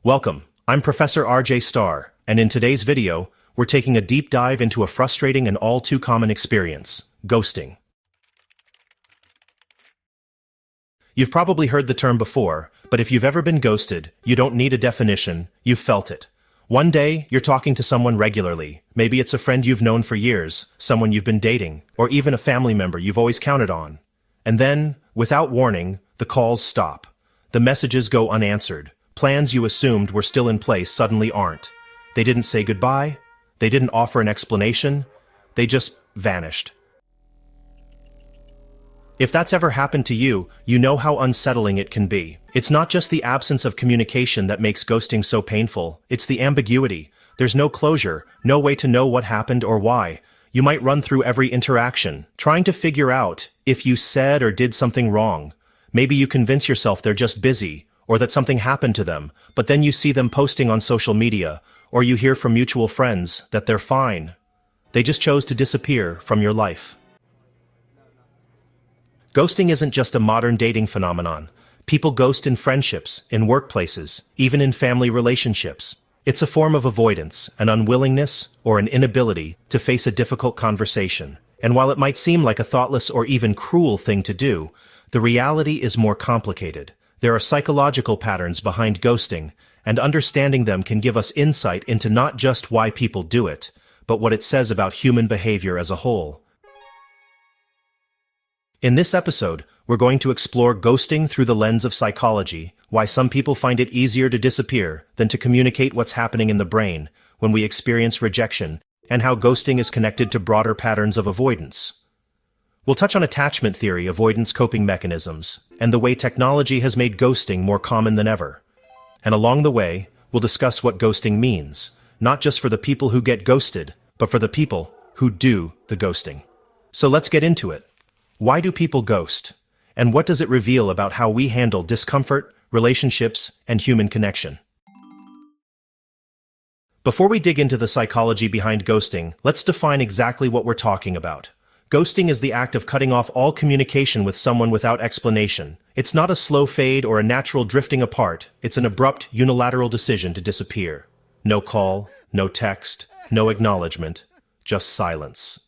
Welcome, I'm Professor RJ Starr, and in today's video, we're taking a deep dive into a frustrating and all too common experience, ghosting. You've probably heard the term before, but if you've ever been ghosted, you don't need a definition, you've felt it. One day, you're talking to someone regularly. Maybe it's a friend you've known for years, someone you've been dating, or even a family member you've always counted on. And then, without warning, the calls stop. The messages go unanswered. Plans you assumed were still in place suddenly aren't. They didn't say goodbye. They didn't offer an explanation. They just vanished. If that's ever happened to you, you know how unsettling it can be. It's not just the absence of communication that makes ghosting so painful, it's the ambiguity. There's no closure, no way to know what happened or why. You might run through every interaction, trying to figure out if you said or did something wrong. Maybe you convince yourself they're just busy, or that something happened to them, but then you see them posting on social media, or you hear from mutual friends that they're fine. They just chose to disappear from your life. Ghosting isn't just a modern dating phenomenon. People ghost in friendships, in workplaces, even in family relationships. It's a form of avoidance, an unwillingness, or an inability to face a difficult conversation. And while it might seem like a thoughtless or even cruel thing to do, the reality is more complicated. There are psychological patterns behind ghosting, and understanding them can give us insight into not just why people do it, but what it says about human behavior as a whole. In this episode, we're going to explore ghosting through the lens of psychology, why some people find it easier to disappear than to communicate what's happening in the brain when we experience rejection, and how ghosting is connected to broader patterns of avoidance. We'll touch on attachment theory, avoidance coping mechanisms, and the way technology has made ghosting more common than ever. And along the way, we'll discuss what ghosting means, not just for the people who get ghosted, but for the people who do the ghosting. So let's get into it. Why do people ghost? And what does it reveal about how we handle discomfort, relationships, and human connection? Before we dig into the psychology behind ghosting, let's define exactly what we're talking about. Ghosting is the act of cutting off all communication with someone without explanation. It's not a slow fade or a natural drifting apart. It's an abrupt, unilateral decision to disappear. No call, no text, no acknowledgement, just silence.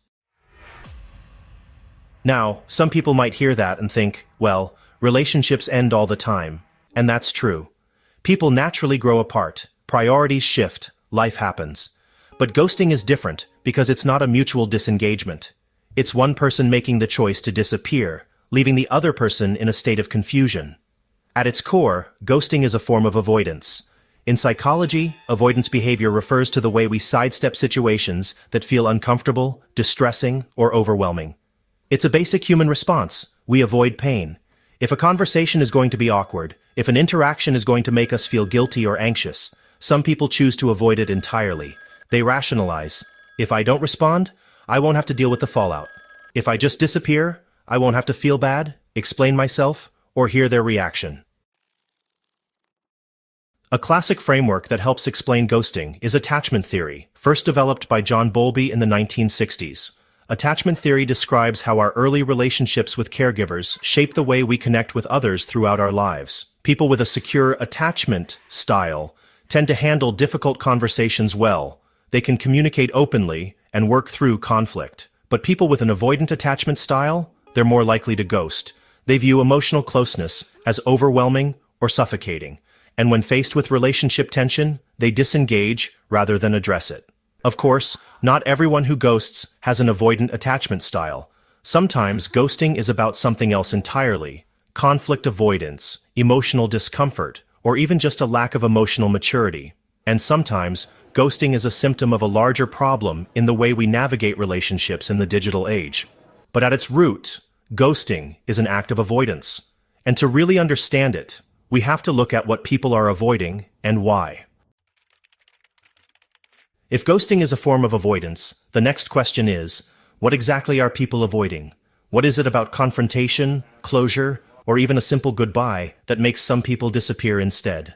Now, some people might hear that and think, well, relationships end all the time. And that's true. People naturally grow apart, priorities shift, life happens. But ghosting is different because it's not a mutual disengagement. It's one person making the choice to disappear, leaving the other person in a state of confusion. At its core, ghosting is a form of avoidance. In psychology, avoidance behavior refers to the way we sidestep situations that feel uncomfortable, distressing, or overwhelming. It's a basic human response. We avoid pain. If a conversation is going to be awkward, if an interaction is going to make us feel guilty or anxious, some people choose to avoid it entirely. They rationalize. If I don't respond, I won't have to deal with the fallout. If I just disappear, I won't have to feel bad, explain myself, or hear their reaction. A classic framework that helps explain ghosting is attachment theory, first developed by John Bowlby in the 1960s. Attachment theory describes how our early relationships with caregivers shape the way we connect with others throughout our lives. People with a secure attachment style tend to handle difficult conversations well. They can communicate openly and work through conflict. But people with an avoidant attachment style, they're more likely to ghost. They view emotional closeness as overwhelming or suffocating. And when faced with relationship tension, they disengage rather than address it. Of course, not everyone who ghosts has an avoidant attachment style. Sometimes ghosting is about something else entirely. Conflict avoidance, emotional discomfort, or even just a lack of emotional maturity. And sometimes, ghosting is a symptom of a larger problem in the way we navigate relationships in the digital age. But at its root, ghosting is an act of avoidance. And to really understand it, we have to look at what people are avoiding and why. If ghosting is a form of avoidance, the next question is, what exactly are people avoiding? What is it about confrontation, closure, or even a simple goodbye that makes some people disappear instead?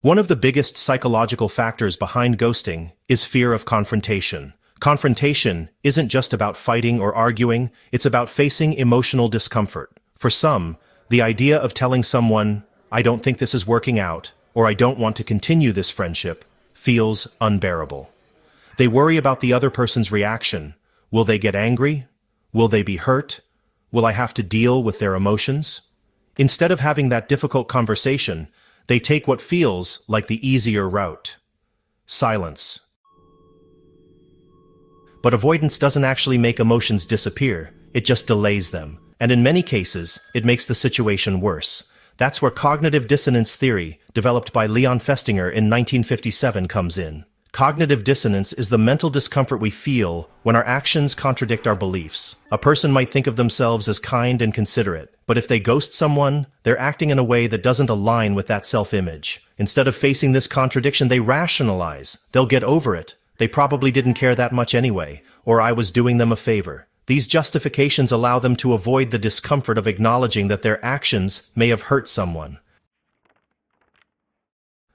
One of the biggest psychological factors behind ghosting is fear of confrontation. Confrontation isn't just about fighting or arguing, it's about facing emotional discomfort. For some, the idea of telling someone, "I don't think this is working out," or "I don't want to continue this friendship," feels unbearable. They worry about the other person's reaction. Will they get angry? Will they be hurt? Will I have to deal with their emotions? Instead of having that difficult conversation, they take what feels like the easier route: silence. But avoidance doesn't actually make emotions disappear, it just delays them. And in many cases, it makes the situation worse. That's where cognitive dissonance theory, developed by Festinger in 1957, comes in. Cognitive dissonance is the mental discomfort we feel when our actions contradict our beliefs. A person might think of themselves as kind and considerate, but if they ghost someone, they're acting in a way that doesn't align with that self-image. Instead of facing this contradiction, they rationalize. They'll get over it. They probably didn't care that much anyway, or I was doing them a favor. These justifications allow them to avoid the discomfort of acknowledging that their actions may have hurt someone.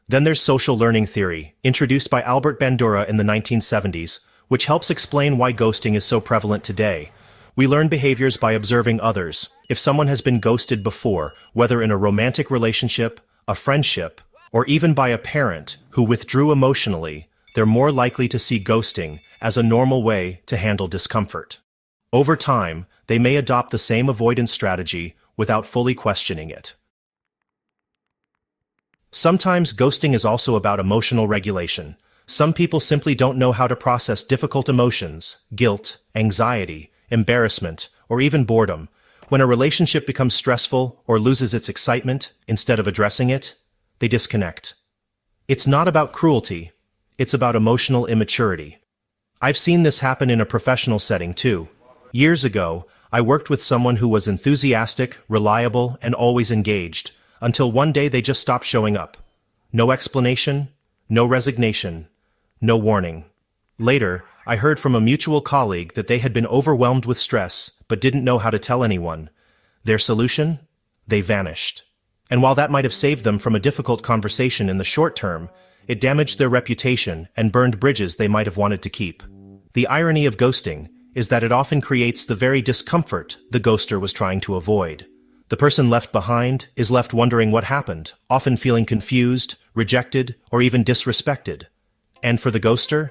Then there's social learning theory, introduced by Bandura in the 1970s, which helps explain why ghosting is so prevalent today. We learn behaviors by observing others. If someone has been ghosted before, whether in a romantic relationship, a friendship, or even by a parent who withdrew emotionally, they're more likely to see ghosting as a normal way to handle discomfort. Over time, they may adopt the same avoidance strategy without fully questioning it. Sometimes ghosting is also about emotional regulation. Some people simply don't know how to process difficult emotions, guilt, anxiety, embarrassment, or even boredom. When a relationship becomes stressful or loses its excitement, instead of addressing it, they disconnect. It's not about cruelty, it's about emotional immaturity. I've seen this happen in a professional setting too. Years ago, I worked with someone who was enthusiastic, reliable, and always engaged, until one day they just stopped showing up. No explanation, no resignation, no warning. Later, I heard from a mutual colleague that they had been overwhelmed with stress, but didn't know how to tell anyone. Their solution? They vanished. And while that might have saved them from a difficult conversation in the short term, it damaged their reputation and burned bridges they might have wanted to keep. The irony of ghosting is that it often creates the very discomfort the ghoster was trying to avoid. The person left behind is left wondering what happened, often feeling confused, rejected, or even disrespected. And for the ghoster,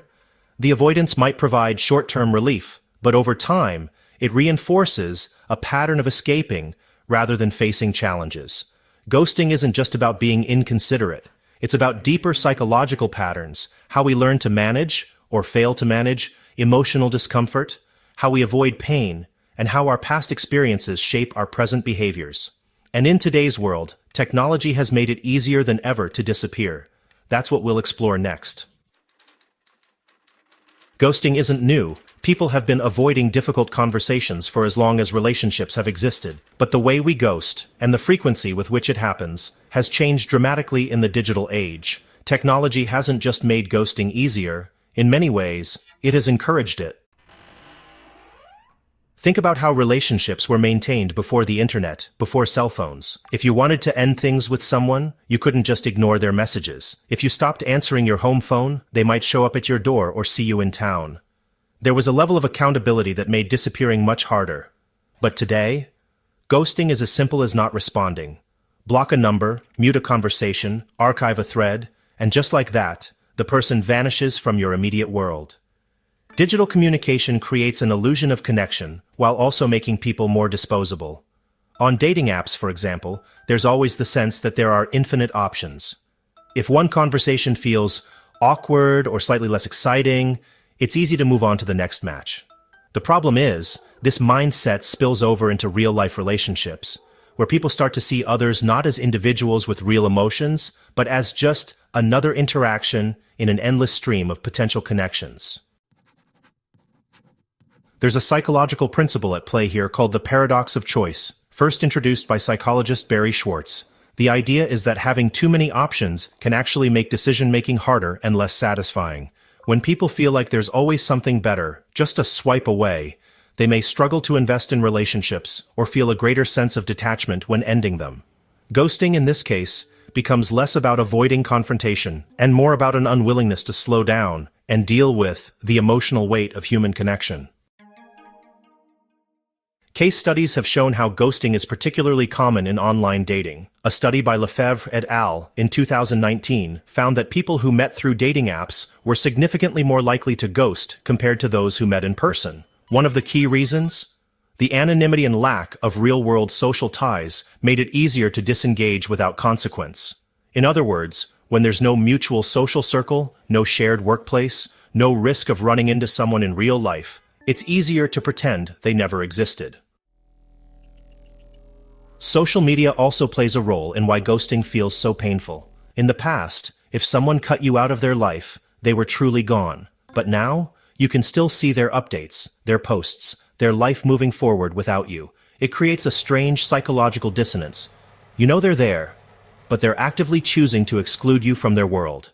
the avoidance might provide short-term relief, but over time, it reinforces a pattern of escaping rather than facing challenges. Ghosting isn't just about being inconsiderate. It's about deeper psychological patterns, how we learn to manage, or fail to manage, emotional discomfort, how we avoid pain, and how our past experiences shape our present behaviors. And in today's world, technology has made it easier than ever to disappear. That's what we'll explore next. Ghosting isn't new. People have been avoiding difficult conversations for as long as relationships have existed. But the way we ghost, and the frequency with which it happens, has changed dramatically in the digital age. Technology hasn't just made ghosting easier. In many ways, it has encouraged it. Think about how relationships were maintained before the internet, before cell phones. If you wanted to end things with someone, you couldn't just ignore their messages. If you stopped answering your home phone, they might show up at your door or see you in town. There was a level of accountability that made disappearing much harder. But today, ghosting is as simple as not responding. Block a number, mute a conversation, archive a thread, and just like that, the person vanishes from your immediate world. Digital communication creates an illusion of connection, while also making people more disposable. On dating apps, for example, there's always the sense that there are infinite options. If one conversation feels awkward or slightly less exciting, it's easy to move on to the next match. The problem is, this mindset spills over into real-life relationships, where people start to see others not as individuals with real emotions, but as just another interaction in an endless stream of potential connections. There's a psychological principle at play here called the paradox of choice, first introduced by psychologist Barry Schwartz. The idea is that having too many options can actually make decision-making harder and less satisfying. When people feel like there's always something better, just a swipe away, they may struggle to invest in relationships or feel a greater sense of detachment when ending them. Ghosting, in this case, becomes less about avoiding confrontation and more about an unwillingness to slow down and deal with the emotional weight of human connection. Case studies have shown how ghosting is particularly common in online dating. A study by Lefebvre et al. In 2019 found that people who met through dating apps were significantly more likely to ghost compared to those who met in person. One of the key reasons? The anonymity and lack of real-world social ties made it easier to disengage without consequence. In other words, when there's no mutual social circle, no shared workplace, no risk of running into someone in real life, it's easier to pretend they never existed. Social media also plays a role in why ghosting feels so painful. In the past, if someone cut you out of their life, they were truly gone. But now, you can still see their updates, their posts, their life moving forward without you. It creates a strange psychological dissonance. You know they're there, but they're actively choosing to exclude you from their world.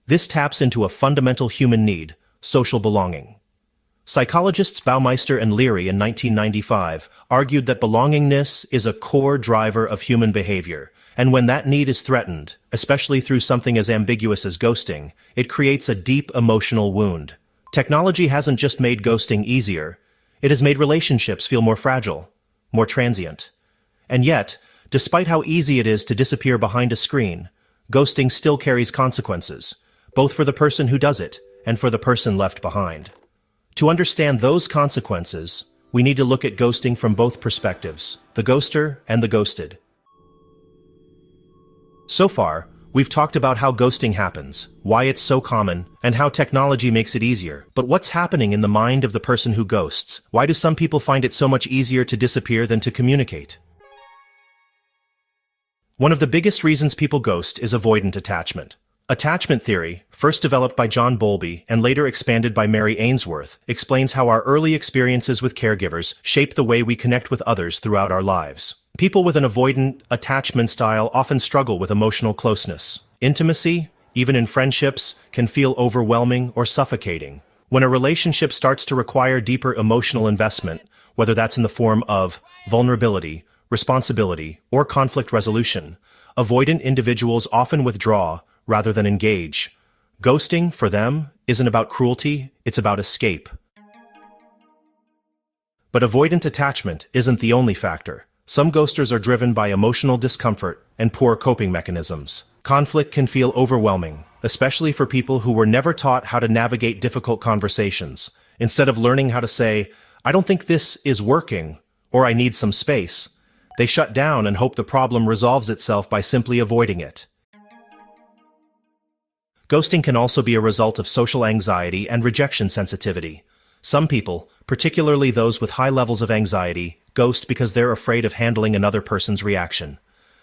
This taps into a fundamental human need, social belonging. Psychologists Baumeister and Leary in 1995 argued that belongingness is a core driver of human behavior, and when that need is threatened, especially through something as ambiguous as ghosting, it creates a deep emotional wound. Technology hasn't just made ghosting easier, it has made relationships feel more fragile, more transient. And yet, despite how easy it is to disappear behind a screen, ghosting still carries consequences, both for the person who does it and for the person left behind. To understand those consequences, we need to look at ghosting from both perspectives, the ghoster and the ghosted. So far, we've talked about how ghosting happens, why it's so common, and how technology makes it easier. But what's happening in the mind of the person who ghosts? Why do some people find it so much easier to disappear than to communicate? One of the biggest reasons people ghost is avoidant attachment. Attachment theory, first developed by John Bowlby and later expanded by Mary Ainsworth, explains how our early experiences with caregivers shape the way we connect with others throughout our lives. People with an avoidant attachment style often struggle with emotional closeness. Intimacy, even in friendships, can feel overwhelming or suffocating. When a relationship starts to require deeper emotional investment, whether that's in the form of vulnerability, responsibility, or conflict resolution, avoidant individuals often withdraw rather than engage. Ghosting, for them, isn't about cruelty, it's about escape. But avoidant attachment isn't the only factor. Some ghosters are driven by emotional discomfort and poor coping mechanisms. Conflict can feel overwhelming, especially for people who were never taught how to navigate difficult conversations. Instead of learning how to say, "I don't think this is working," or "I need some space," they shut down and hope the problem resolves itself by simply avoiding it. Ghosting can also be a result of social anxiety and rejection sensitivity. Some people, particularly those with high levels of anxiety, ghost because they're afraid of handling another person's reaction.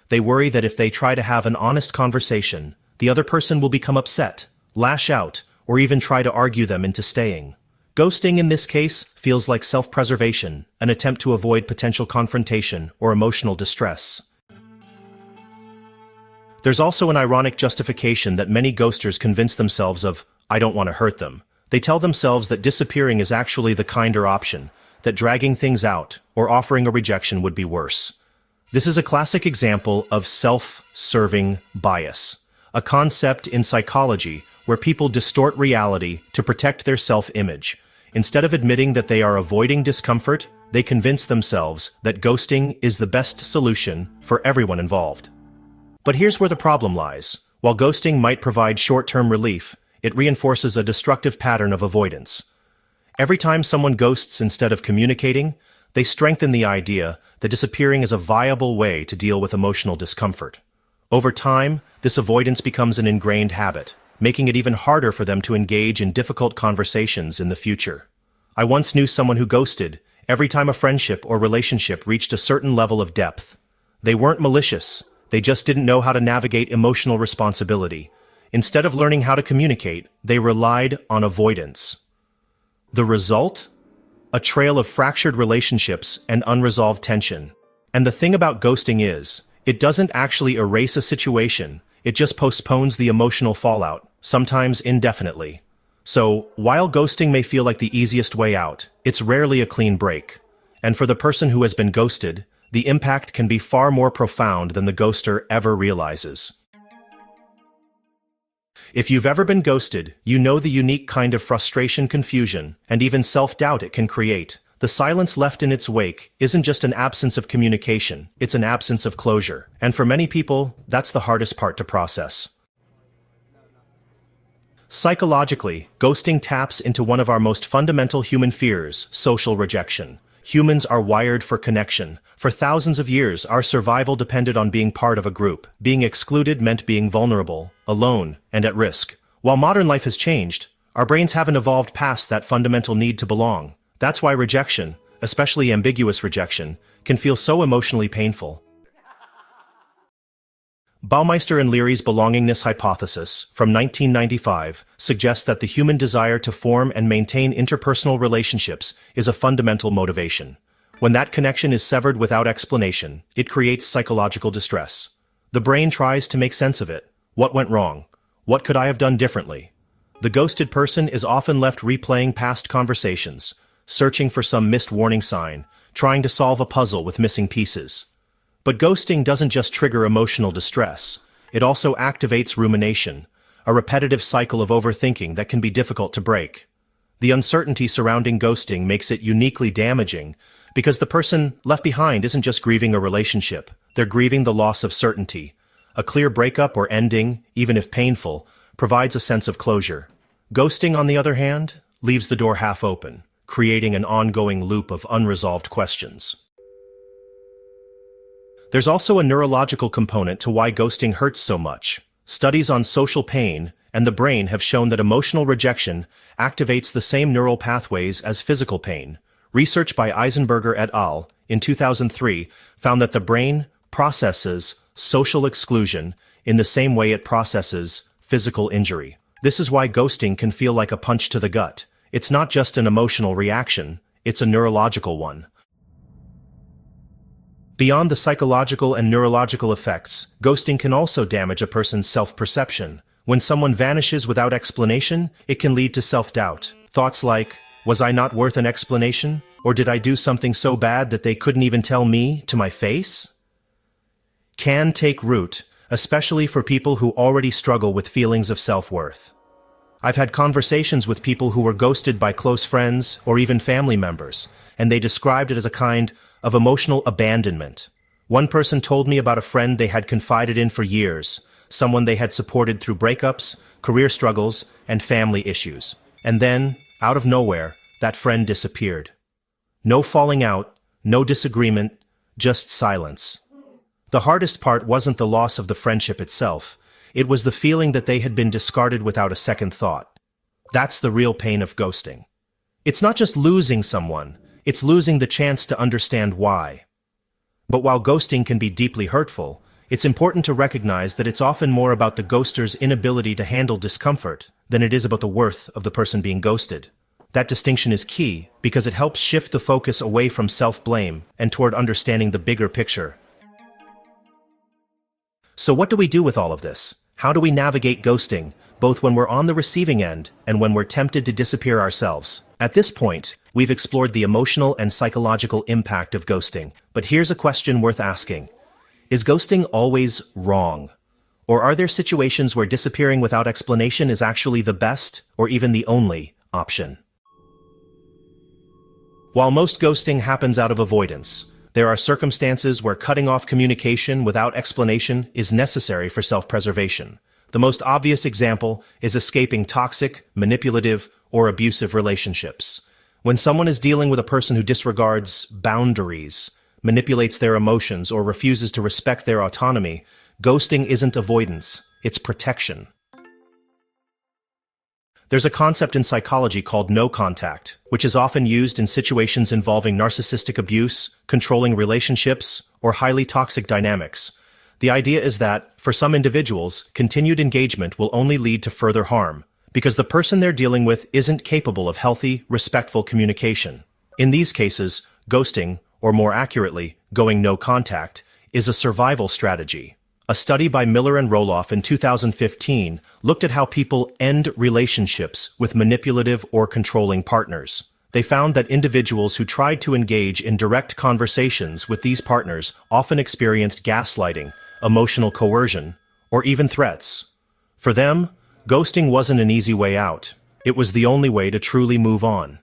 They worry that if they try to have an honest conversation, the other person will become upset, lash out, or even try to argue them into staying. Ghosting in this case feels like self-preservation, an attempt to avoid potential confrontation or emotional distress. There's also an ironic justification that many ghosters convince themselves of, "I don't want to hurt them." They tell themselves that disappearing is actually the kinder option, that dragging things out or offering a rejection would be worse. This is a classic example of self-serving bias, a concept in psychology where people distort reality to protect their self-image. Instead of admitting that they are avoiding discomfort, they convince themselves that ghosting is the best solution for everyone involved. But here's where the problem lies. While ghosting might provide short-term relief, it reinforces a destructive pattern of avoidance. Every time someone ghosts instead of communicating, they strengthen the idea that disappearing is a viable way to deal with emotional discomfort. Over time, this avoidance becomes an ingrained habit, making it even harder for them to engage in difficult conversations in the future. I once knew someone who ghosted every time a friendship or relationship reached a certain level of depth. They weren't malicious. They just didn't know how to navigate emotional responsibility. Instead of learning how to communicate, they relied on avoidance. The result? A trail of fractured relationships and unresolved tension. And the thing about ghosting is, it doesn't actually erase a situation, it just postpones the emotional fallout, sometimes indefinitely. So, while ghosting may feel like the easiest way out, it's rarely a clean break. And for the person who has been ghosted, the impact can be far more profound than the ghoster ever realizes. If you've ever been ghosted, you know the unique kind of frustration, confusion, and even self-doubt it can create. The silence left in its wake isn't just an absence of communication, it's an absence of closure. And for many people, that's the hardest part to process. Psychologically, ghosting taps into one of our most fundamental human fears, social rejection. Humans are wired for connection. For thousands of years, our survival depended on being part of a group. Being excluded meant being vulnerable, alone, and at risk. While modern life has changed, our brains haven't evolved past that fundamental need to belong. That's why rejection, especially ambiguous rejection, can feel so emotionally painful. Baumeister and Leary's belongingness hypothesis, from 1995, suggests that the human desire to form and maintain interpersonal relationships is a fundamental motivation. When that connection is severed without explanation, it creates psychological distress. The brain tries to make sense of it. What went wrong? What could I have done differently? The ghosted person is often left replaying past conversations, searching for some missed warning sign, trying to solve a puzzle with missing pieces. But ghosting doesn't just trigger emotional distress, it also activates rumination, a repetitive cycle of overthinking that can be difficult to break. The uncertainty surrounding ghosting makes it uniquely damaging because the person left behind isn't just grieving a relationship, they're grieving the loss of certainty. A clear breakup or ending, even if painful, provides a sense of closure. Ghosting, on the other hand, leaves the door half open, creating an ongoing loop of unresolved questions. There's also a neurological component to why ghosting hurts so much. Studies on social pain and the brain have shown that emotional rejection activates the same neural pathways as physical pain. Research by Eisenberger et al. In 2003 found that the brain processes social exclusion in the same way it processes physical injury. This is why ghosting can feel like a punch to the gut. It's not just an emotional reaction, it's a neurological one. Beyond the psychological and neurological effects, ghosting can also damage a person's self-perception. When someone vanishes without explanation, it can lead to self-doubt. Thoughts like, was I not worth an explanation? Or did I do something so bad that they couldn't even tell me to my face? Can take root, especially for people who already struggle with feelings of self-worth. I've had conversations with people who were ghosted by close friends or even family members, and they described it as a kind of emotional abandonment. One person told me about a friend they had confided in for years, someone they had supported through breakups, career struggles, and family issues. And then, out of nowhere, that friend disappeared. No falling out, no disagreement, just silence. The hardest part wasn't the loss of the friendship itself, it was the feeling that they had been discarded without a second thought. That's the real pain of ghosting. It's not just losing someone, it's losing the chance to understand why. But while ghosting can be deeply hurtful, it's important to recognize that it's often more about the ghoster's inability to handle discomfort than it is about the worth of the person being ghosted. That distinction is key because it helps shift the focus away from self-blame and toward understanding the bigger picture. So what do we do with all of this? How do we navigate ghosting, both when we're on the receiving end and when we're tempted to disappear ourselves? At this point, we've explored the emotional and psychological impact of ghosting, but here's a question worth asking. Is ghosting always wrong? Or are there situations where disappearing without explanation is actually the best, or even the only, option? While most ghosting happens out of avoidance, there are circumstances where cutting off communication without explanation is necessary for self-preservation. The most obvious example is escaping toxic, manipulative, or abusive relationships. When someone is dealing with a person who disregards boundaries, manipulates their emotions, or refuses to respect their autonomy, ghosting isn't avoidance, it's protection. There's a concept in psychology called no contact, which is often used in situations involving narcissistic abuse, controlling relationships, or highly toxic dynamics. The idea is that, for some individuals, continued engagement will only lead to further harm, because the person they're dealing with isn't capable of healthy, respectful communication. In these cases, ghosting, or more accurately, going no contact, is a survival strategy. A study by Miller and Roloff in 2015 looked at how people end relationships with manipulative or controlling partners. They found that individuals who tried to engage in direct conversations with these partners often experienced gaslighting, emotional coercion, or even threats. For them, ghosting wasn't an easy way out. It was the only way to truly move on.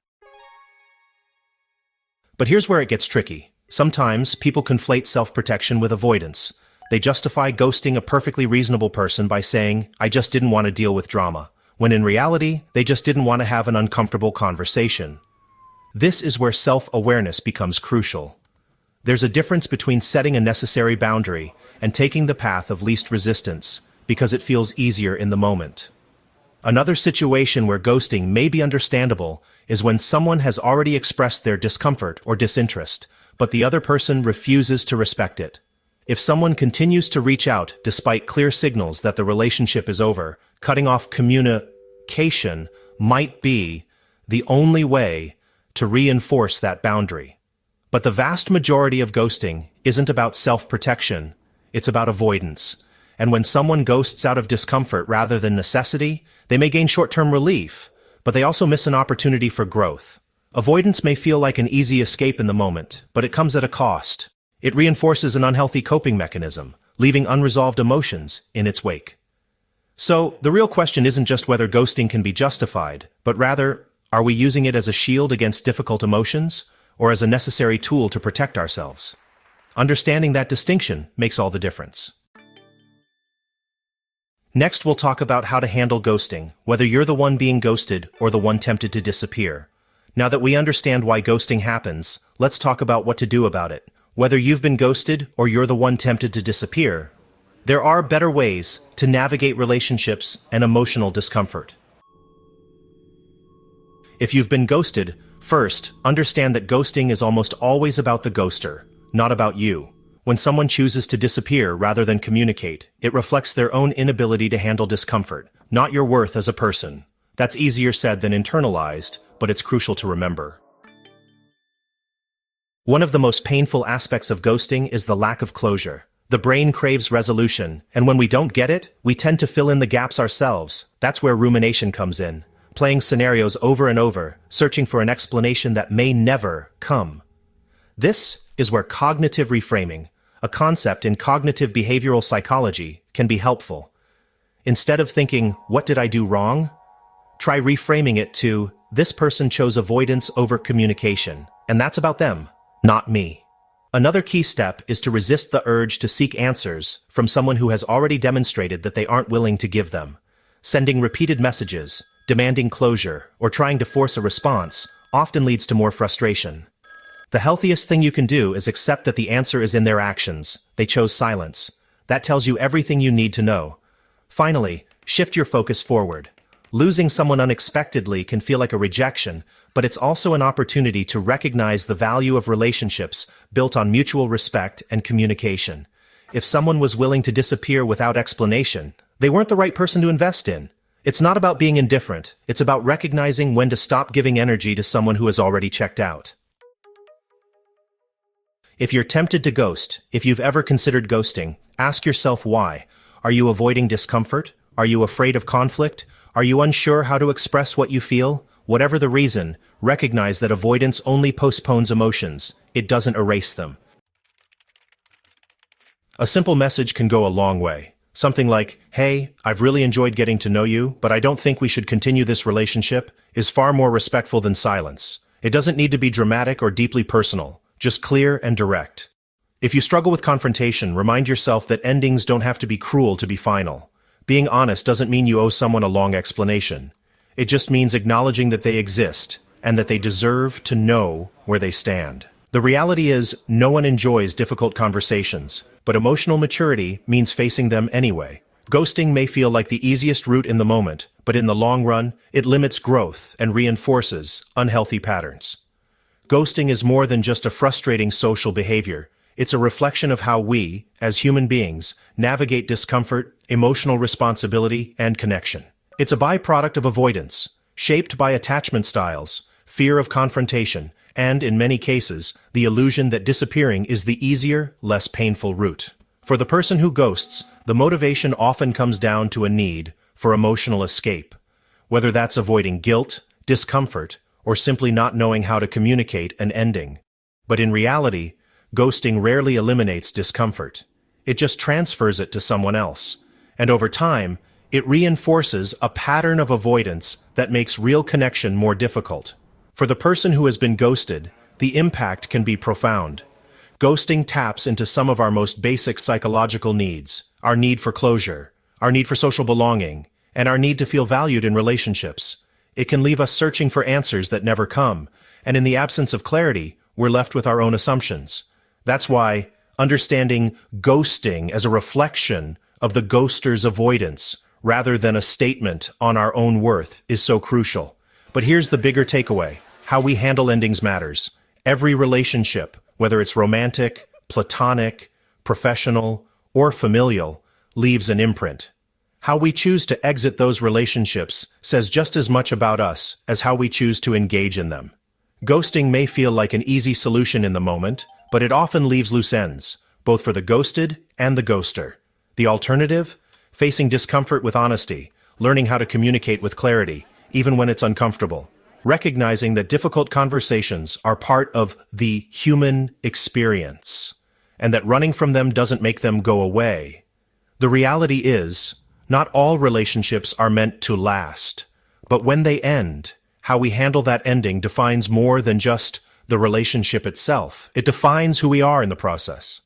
But here's where it gets tricky. Sometimes people conflate self-protection with avoidance. They justify ghosting a perfectly reasonable person by saying, "I just didn't want to deal with drama," when in reality, they just didn't want to have an uncomfortable conversation. This is where self-awareness becomes crucial. There's a difference between setting a necessary boundary and taking the path of least resistance, because it feels easier in the moment. Another situation where ghosting may be understandable is when someone has already expressed their discomfort or disinterest, but the other person refuses to respect it. If someone continues to reach out despite clear signals that the relationship is over, cutting off communication might be the only way to reinforce that boundary. But the vast majority of ghosting isn't about self-protection, it's about avoidance. And when someone ghosts out of discomfort rather than necessity, they may gain short-term relief, but they also miss an opportunity for growth. Avoidance may feel like an easy escape in the moment, but it comes at a cost. It reinforces an unhealthy coping mechanism, leaving unresolved emotions in its wake. So, the real question isn't just whether ghosting can be justified, but rather, are we using it as a shield against difficult emotions, or as a necessary tool to protect ourselves? Understanding that distinction makes all the difference. Next, we'll talk about how to handle ghosting, whether you're the one being ghosted or the one tempted to disappear. Now that we understand why ghosting happens, let's talk about what to do about it. Whether you've been ghosted or you're the one tempted to disappear, there are better ways to navigate relationships and emotional discomfort. If you've been ghosted, first, understand that ghosting is almost always about the ghoster, not about you. When someone chooses to disappear rather than communicate, it reflects their own inability to handle discomfort, not your worth as a person. That's easier said than internalized, but it's crucial to remember. One of the most painful aspects of ghosting is the lack of closure. The brain craves resolution, and when we don't get it, we tend to fill in the gaps ourselves. That's where rumination comes in, playing scenarios over and over, searching for an explanation that may never come. This is where cognitive reframing, a concept in cognitive behavioral psychology, can be helpful. Instead of thinking, "What did I do wrong?" try reframing it to, "This person chose avoidance over communication, and that's about them, not me." Another key step is to resist the urge to seek answers from someone who has already demonstrated that they aren't willing to give them. Sending repeated messages, demanding closure, or trying to force a response often leads to more frustration. The healthiest thing you can do is accept that the answer is in their actions. They chose silence. That tells you everything you need to know. Finally, shift your focus forward. Losing someone unexpectedly can feel like a rejection, but it's also an opportunity to recognize the value of relationships built on mutual respect and communication. If someone was willing to disappear without explanation, they weren't the right person to invest in. It's not about being indifferent, it's about recognizing when to stop giving energy to someone who has already checked out. If you're tempted to ghost, if you've ever considered ghosting, ask yourself why. Are you avoiding discomfort? Are you afraid of conflict? Are you unsure how to express what you feel? Whatever the reason, recognize that avoidance only postpones emotions. It doesn't erase them. A simple message can go a long way. Something like, "Hey, I've really enjoyed getting to know you, but I don't think we should continue this relationship," is far more respectful than silence. It doesn't need to be dramatic or deeply personal, just clear and direct. If you struggle with confrontation, remind yourself that endings don't have to be cruel to be final. Being honest doesn't mean you owe someone a long explanation. It just means acknowledging that they exist, and that they deserve to know where they stand. The reality is, no one enjoys difficult conversations, but emotional maturity means facing them anyway. Ghosting may feel like the easiest route in the moment, but in the long run, it limits growth and reinforces unhealthy patterns. Ghosting is more than just a frustrating social behavior. It's a reflection of how we, as human beings, navigate discomfort, emotional responsibility, and connection. It's a byproduct of avoidance, shaped by attachment styles, fear of confrontation, and, in many cases, the illusion that disappearing is the easier, less painful route. For the person who ghosts, the motivation often comes down to a need for emotional escape, whether that's avoiding guilt, discomfort, or simply not knowing how to communicate an ending. But in reality, ghosting rarely eliminates discomfort. It just transfers it to someone else. And over time, it reinforces a pattern of avoidance that makes real connection more difficult. For the person who has been ghosted, the impact can be profound. Ghosting taps into some of our most basic psychological needs: our need for closure, our need for social belonging, and our need to feel valued in relationships. It can leave us searching for answers that never come, and in the absence of clarity, we're left with our own assumptions. That's why understanding ghosting as a reflection of the ghoster's avoidance, rather than a statement on our own worth, is so crucial. But here's the bigger takeaway: how we handle endings matters. Every relationship, whether it's romantic, platonic, professional, or familial, leaves an imprint. How we choose to exit those relationships says just as much about us as how we choose to engage in them. Ghosting may feel like an easy solution in the moment, but it often leaves loose ends, both for the ghosted and the ghoster. The alternative? Facing discomfort with honesty, learning how to communicate with clarity, even when it's uncomfortable. Recognizing that difficult conversations are part of the human experience, and that running from them doesn't make them go away. The reality is, not all relationships are meant to last, but when they end, how we handle that ending defines more than just the relationship itself. It defines who we are in the process.